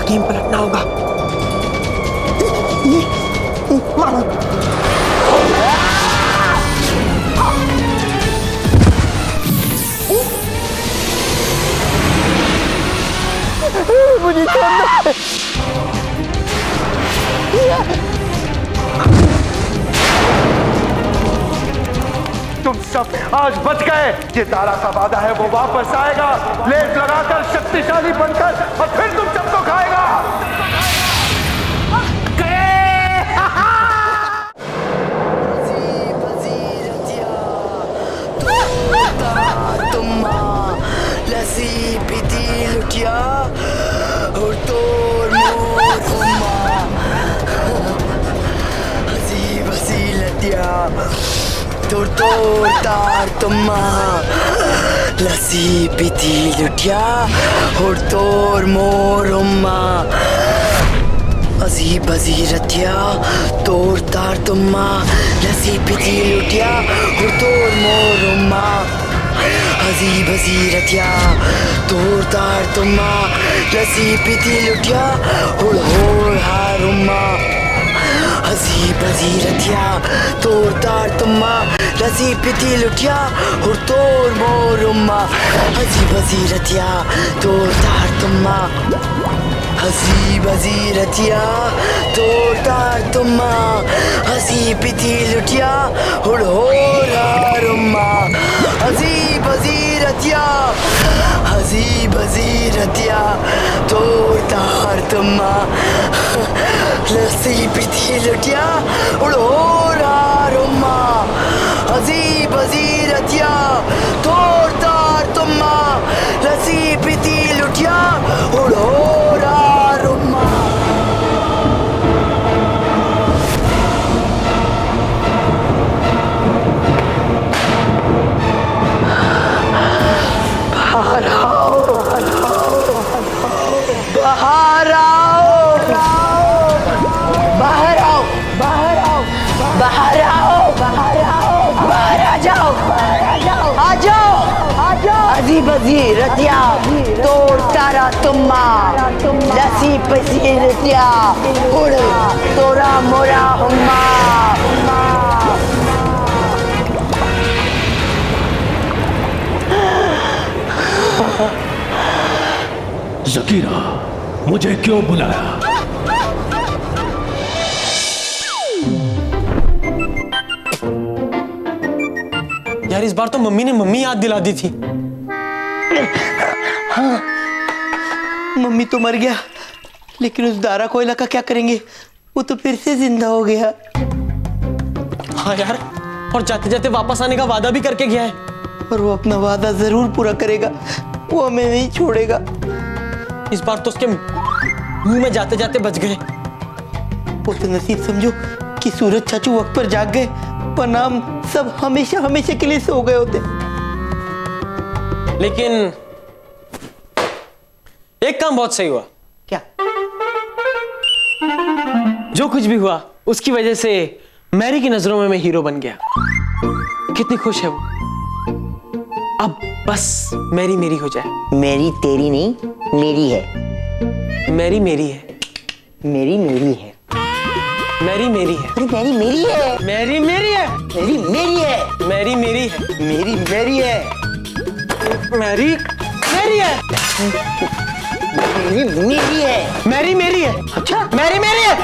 Game पलटना होगा। मुझे छोड़ना है। तुम सब आज बच गए। ये तारा का वादा है, वो वापस आएगा लेस लगाकर, शक्तिशाली बनकर, और फिर तुम सबको खाएगा। लस्सी पीती लुटिया और तोड़ मोड़ घुमा, हंसी बसी लतिया तोड़ तोड़ तार तुम्मा, लस्सी पीती लुटिया और तोड़ मोड़ घुमा, हंसी बसी रतिया तोड़ तार तुम्मा, लस्सी पीती लुटिया और तोड़ मोड़ घुमा, हंसी बसी रतिया तोड़ तार तुम्मा, लस्सी पीती लुटिया हुड़ होड़ हारुम्मा, हंसी बसी रतिया तोड़ तार तुम्मा, लस्सी पीती लुटिया हुड़ तोड़ मोरुम्मा, हंसी बसी रतिया तोड़ तार तुम्मा, हंसी बसी रतिया तोड़ तार तुम्मा, हंसी पीती लुटिया हुड़ होड़ हारुम्मा, हंसी बसी रतिया, हंसी बसी रतिया तोड़ तार तुम्मा, लस्सी पीती लुटिया हुड़ होड़ हारुम्मा, हंसी बसी रतिया तोड़ तार तुम्मा, लस्सी पीती लुटिया हुड़ होड़ हारुम्मा। बाहर आओ, बाहर आओ, बाहर आओ, बाहर आओ, बाहर आओ, बाहर आओ, बाहर आ जाओ, आ जाओ, आ जाओ, आ जाओ, हंसी बसी रतिया तोड़ तारा तुम्मा, लस्सी पसी रतिया उड़ तोरा मोरा हुम्मा। ज़कीरा, मुझे क्यों बुलाया? यार इस बार तो मम्मी ने मम्मी याद दिला दी थी। हाँ, मम्मी तो मर गया, लेकिन उस दारा कोयला का क्या करेंगे? वो तो फिर से जिंदा हो गया। हाँ यार, और जाते जाते वापस आने का वादा भी करके गया है। और वो अपना वादा जरूर पूरा करेगा, वो हमें नहीं छोड़ेगा। इस बार तो उसके मुंह में जाते जाते बच गए। वो तो नसीब समझो कि सूरज चाचू वक्त पर जाग गए, वरना हम सब हमेशा हमेशा के लिए सो गए होते। लेकिन एक काम बहुत सही हुआ। क्या? जो कुछ भी हुआ उसकी वजह से मैरी की नजरों में मैं हीरो बन गया। कितनी खुश है वो। अब बस मैरी मेरी हो जाए। मेरी तेरी नहीं, मेरी है। मैरी मेरी है। मेरी मेरी है। मैरी मेरी है। अरे मेरी मेरी है। मैरी मेरी है। मेरी मेरी है। मैरी मेरी है। मेरी मेरी है। मैरी मेरी है। मेरी मेरी है। मैरी मेरी है। अच्छा, मैरी मेरी है।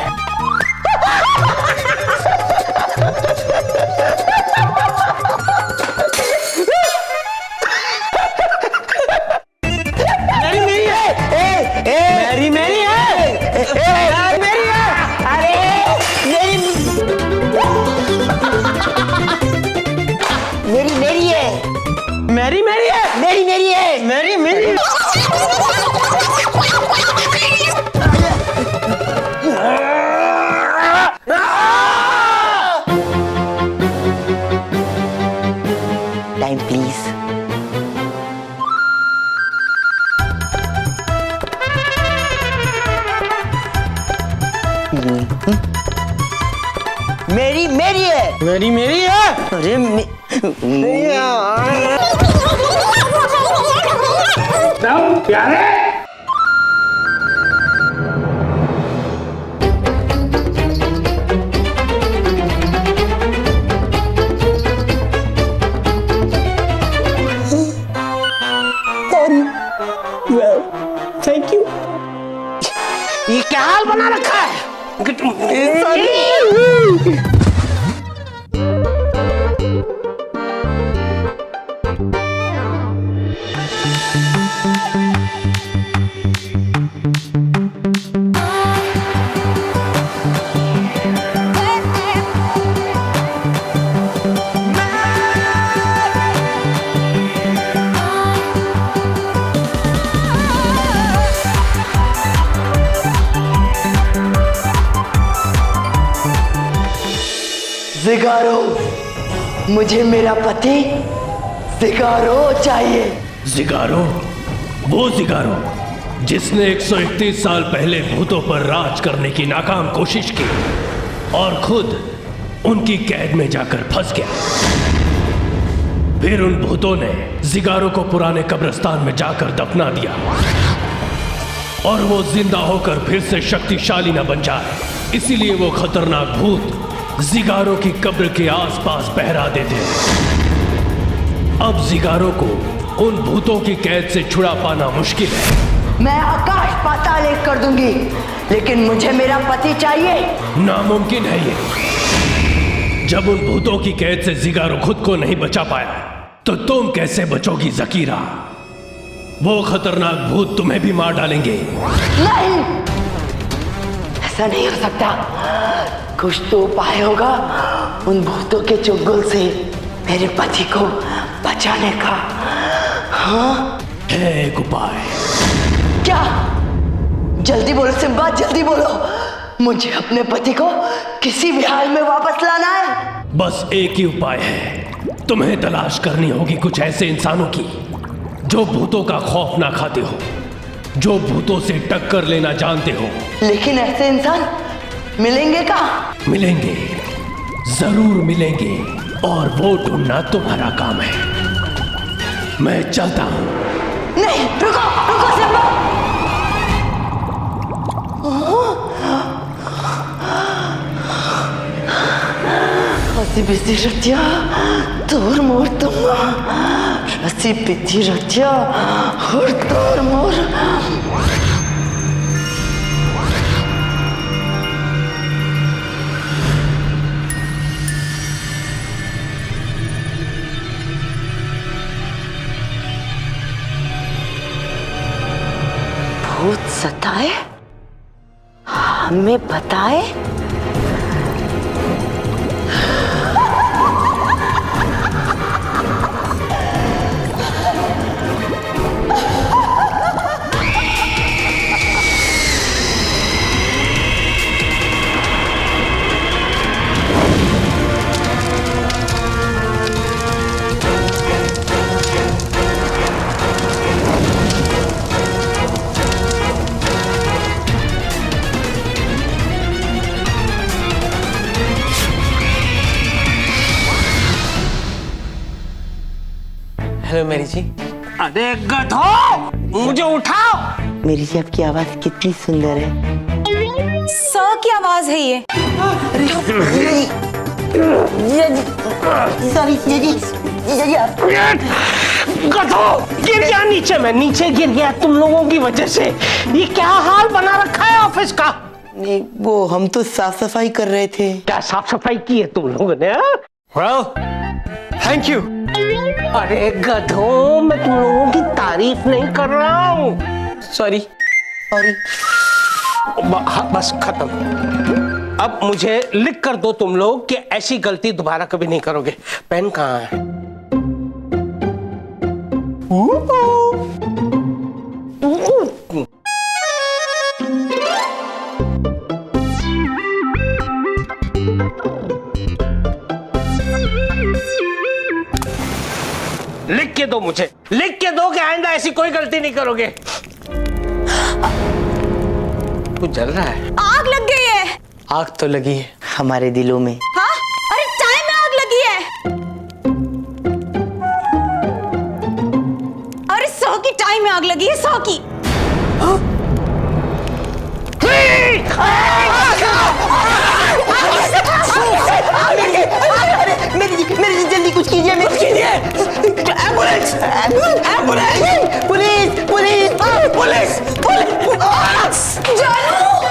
मैरी मेरी है। मैरी मेरी है। मैरी मेरी है। अरे मेरी मेरी है। मैरी मेरी है। मेरी मेरी है। मैरी मेरी है। Time please. मेरी मेरी है। मैरी मेरी है। अरे ये क्या हाल बना रखा है? जिगारो, मुझे मेरा पति जिगारो चाहिए। जिगारो, वो जिगारो जिसने 131 साल पहले भूतों पर राज करने की नाकाम कोशिश की और खुद उनकी कैद में जाकर फंस गया। फिर उन भूतों ने जिगारो को पुराने कब्रिस्तान में जाकर दफना दिया और वो जिंदा होकर फिर से शक्तिशाली न बन जाए, इसीलिए वो खतरनाक भूत जिगारो की कब्र के आसपास पहरा देते हैं। अब जिगारो को उन भूतों की कैद से छुड़ा पाना मुश्किल है। मैं आकाश पाताल एक कर दूंगी, लेकिन मुझे मेरा पति चाहिए। नामुमकिन है ये। जब उन भूतों की कैद से जिगारो खुद को नहीं बचा पाया, तो तुम कैसे बचोगी ज़कीरा? वो खतरनाक भूत तुम्हें भी मार डालेंगे। नहीं, ऐसा नहीं हो सकता। कुछ तो उपाय होगा उन भूतों के चुंगल से मेरे पति को बचाने का। हाँ, है एक उपाय। क्या? जल्दी बोलो सिम्बा, जल्दी बोलो। मुझे अपने पति को किसी भी हाल में वापस लाना है। बस एक ही उपाय है। तुम्हें तलाश करनी होगी कुछ ऐसे इंसानों की जो भूतों का खौफ ना खाते हो, जो भूतों से टक्कर लेना जानते हो। लेकिन ऐसे इंसान मिलेंगे कहाँ? मिलेंगे, जरूर मिलेंगे, और वो ढूंढना तुम्हारा काम है। मैं चलता हूं। नहीं, रुको रुको सिम्बा। हसी बिसी रतिया तोर मोर तुम, हसी बिसी रतिया और तोर मोर। भूत सताए, हमें बताए। हेलो मेरी जी। अरे गधो, मुझे उठाओ। मेरी जी, आपकी आवाज कितनी सुंदर है। सर की आवाज है ये। गधो, गिर गया नीचे। मैं नीचे गिर गया तुम लोगों की वजह से। ये क्या हाल बना रखा है ऑफिस का? नहीं, वो हम तो साफ सफाई कर रहे थे। क्या साफ सफाई की है तुम लोगों ने? well, thank you. अरे गधो, मैं तुम लोगों की तारीफ नहीं कर रहा हूँ। Sorry sorry. बस खत्म। अब मुझे लिख कर दो तुम लोग कि ऐसी गलती दोबारा कभी नहीं करोगे। पेन कहाँ है? लिख के दो मुझे, लिख के दो कि आइंदा ऐसी कोई गलती नहीं करोगे। कुछ जल रहा है। आग लग गई है। आग तो लगी है हमारे दिलों में। हाँ? अरे चाय में आग लगी है। अरे 100 की चाय में आग लगी है, 100 की। मेरी जल्दी कुछ कीजिए, ambulance, ambulance, police, police, police, police. जानू!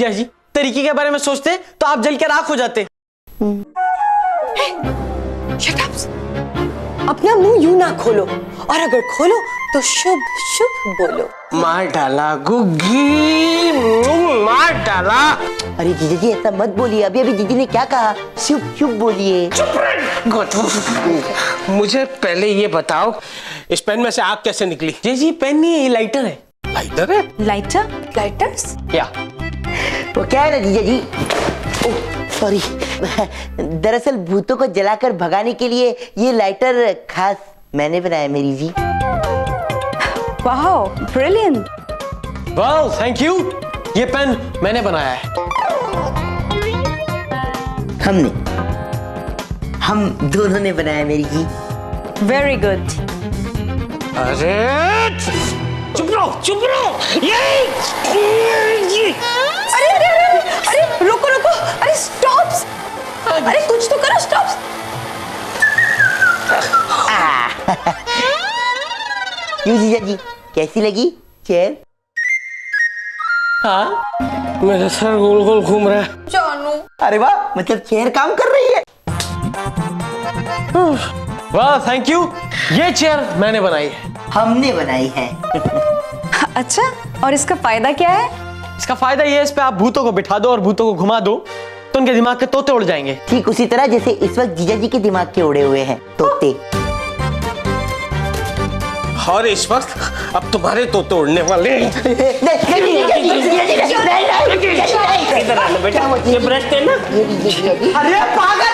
जिया जी, तरीके के बारे में सोचते तो आप जल के राख हो जाते। Shut up! अपना मुंह यूं ना खोलो, और अगर खोलो तो शुभ शुभ बोलो। मार डाला गुग्गी, मार डाला। अरे जीजा जी ऐसा मत बोलिए, अभी अभी जीजी ने क्या कहा? शुभ शुभ बोलिए। मुझे पहले ये बताओ, इस पेन में से आग कैसे निकली? जी पेन नहीं है, ये लाइटर है। लाइटर है? लाइटर? लाइटर्स? क्या? वो क्या है ना जीजा जी, सॉरी, दरअसल भूतों को जलाकर भगाने के लिए ये लाइटर खास मैंने बनाया मेरी जी। Wow, brilliant. Wow, thank you. ये पेन मैंने बनाया है। हम दोनों ने बनाया मेरी जी। Very good. अरे चुप रहो। अरे अरे अरे अरे रुको रुको, अरे स्टॉप, अरे कुछ तो करो, स्टॉप। क्यों जीजा जी, कैसी लगी चेयर? हाँ, मेरा सर गोल गोल घूम रहा है। जानू। अरे वाह, मतलब चेयर काम कर रही है। वाह, थैंक यू। ये चेयर मैंने बनाई है। हमने बनाई है। अच्छा, और इसका फायदा क्या है? इसका फायदा ये है, इस पे आप भूतों को बिठा दो और भूतों को घुमा दो तो उनके दिमाग के तोते उड़ जाएंगे। ठीक उसी तरह जैसे इस वक्त जीजा जी के दिमाग के उड़े हुए हैं तोते। और इस वक्त अब तुम्हारे तोते उड़ने वाले हैं। इधर आ लो बेटा, ये ब्रश है ना। अरे पागल!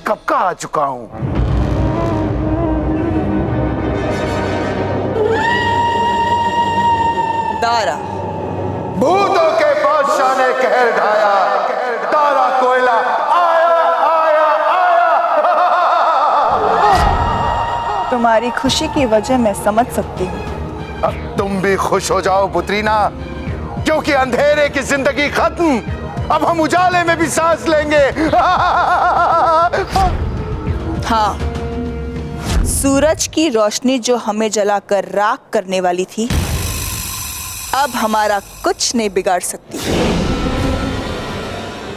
कब का आ चुका हूं। दारा भूतों के बादशाह ने कहर ढाया, दारा कोयला आया आया आया। तुम्हारी खुशी की वजह मैं समझ सकती हूँ। अब तुम भी खुश हो जाओ पुत्रीना, क्योंकि अंधेरे की जिंदगी खत्म, अब हम उजाले में भी सांस लेंगे। हाँ, सूरज की रोशनी जो हमें जलाकर राख करने वाली थी, अब हमारा कुछ नहीं बिगाड़ सकती।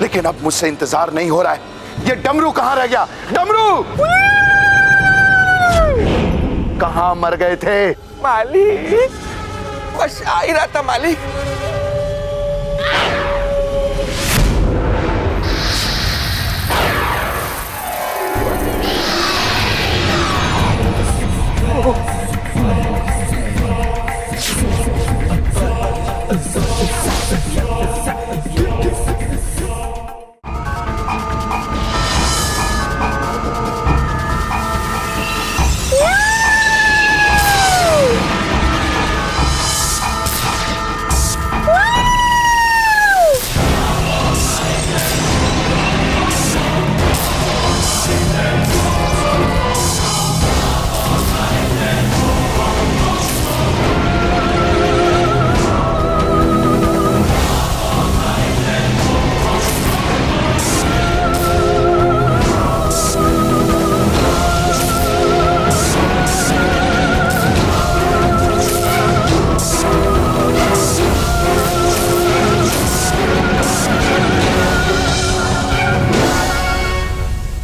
लेकिन अब मुझसे इंतजार नहीं हो रहा है। ये डमरू कहाँ रह गया? डमरू कहाँ मर गए थे? मालिक, बस आ ही रहा था मालिक।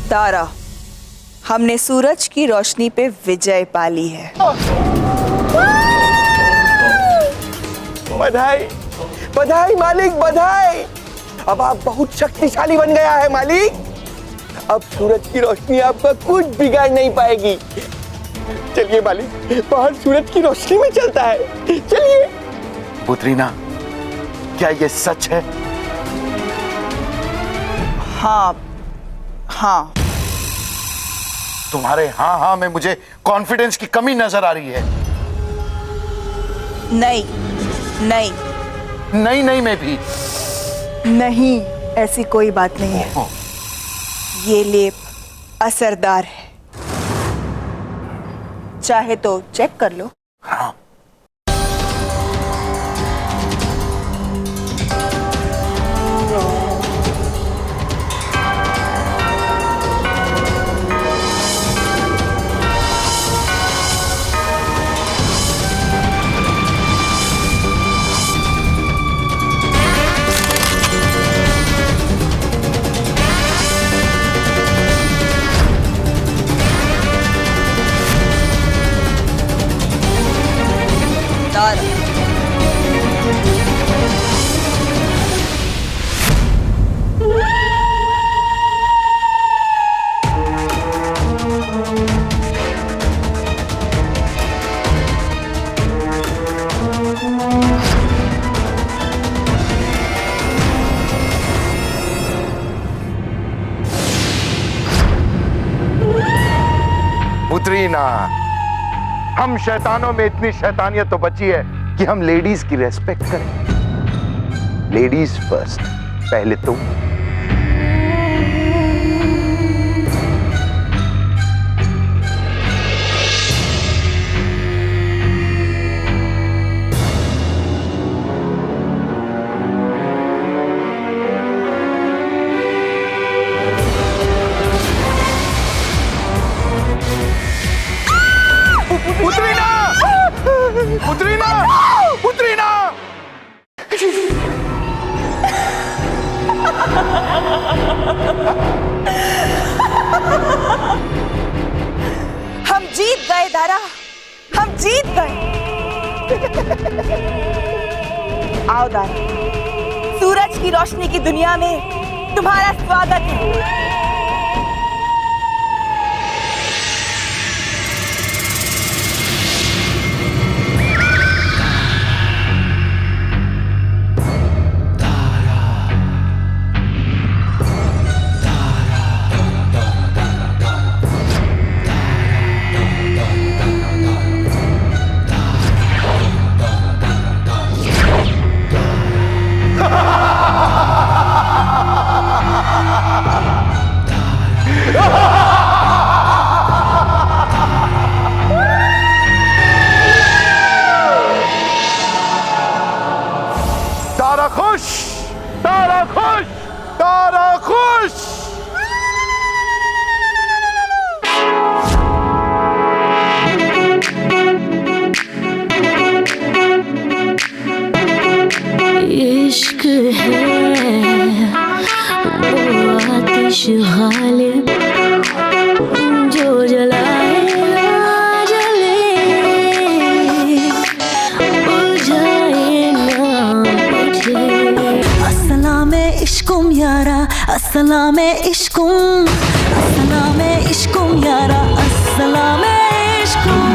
दारा, हमने सूरज की रोशनी पे विजय पाली है। बधाई बधाई मालिक, बधाई। अब आप बहुत शक्तिशाली बन गया है मालिक। अब सूरज की रोशनी आपका कुछ बिगाड़ नहीं पाएगी। चलिए मालिक, बाहर सूरज की रोशनी में चलता है, चलिए। पुत्रीना, क्या ये सच है? हाँ हाँ। तुम्हारे हाँ हाँ में मुझे कॉन्फिडेंस की कमी नजर आ रही है। नहीं नहीं नहीं नहीं में भी नहीं, ऐसी कोई बात नहीं है। ये लेप असरदार है, चाहे तो चेक कर लो। हाँ। पुत्री ना, हम शैतानों में इतनी शैतानियत तो बची है कि हम लेडीज की रेस्पेक्ट करें। लेडीज फर्स्ट, पहले तुम। पुत्रीना, पुत्रीना। हम जीत गए दारा, हम जीत गए। आओ दारा, सूरज की रोशनी की दुनिया में तुम्हारा स्वागत है। तारा खुश, तारा खुश, तारा खुश। इश्क है वो आतिश गालिब जो जलाए ना जले, बुझाए ना बुझे। अस्सलामे इश्कुम यारा, अस्सलामे इश्कुम, अस्सलामे इश्कुम यारा, अस्सलामे इश्कुम।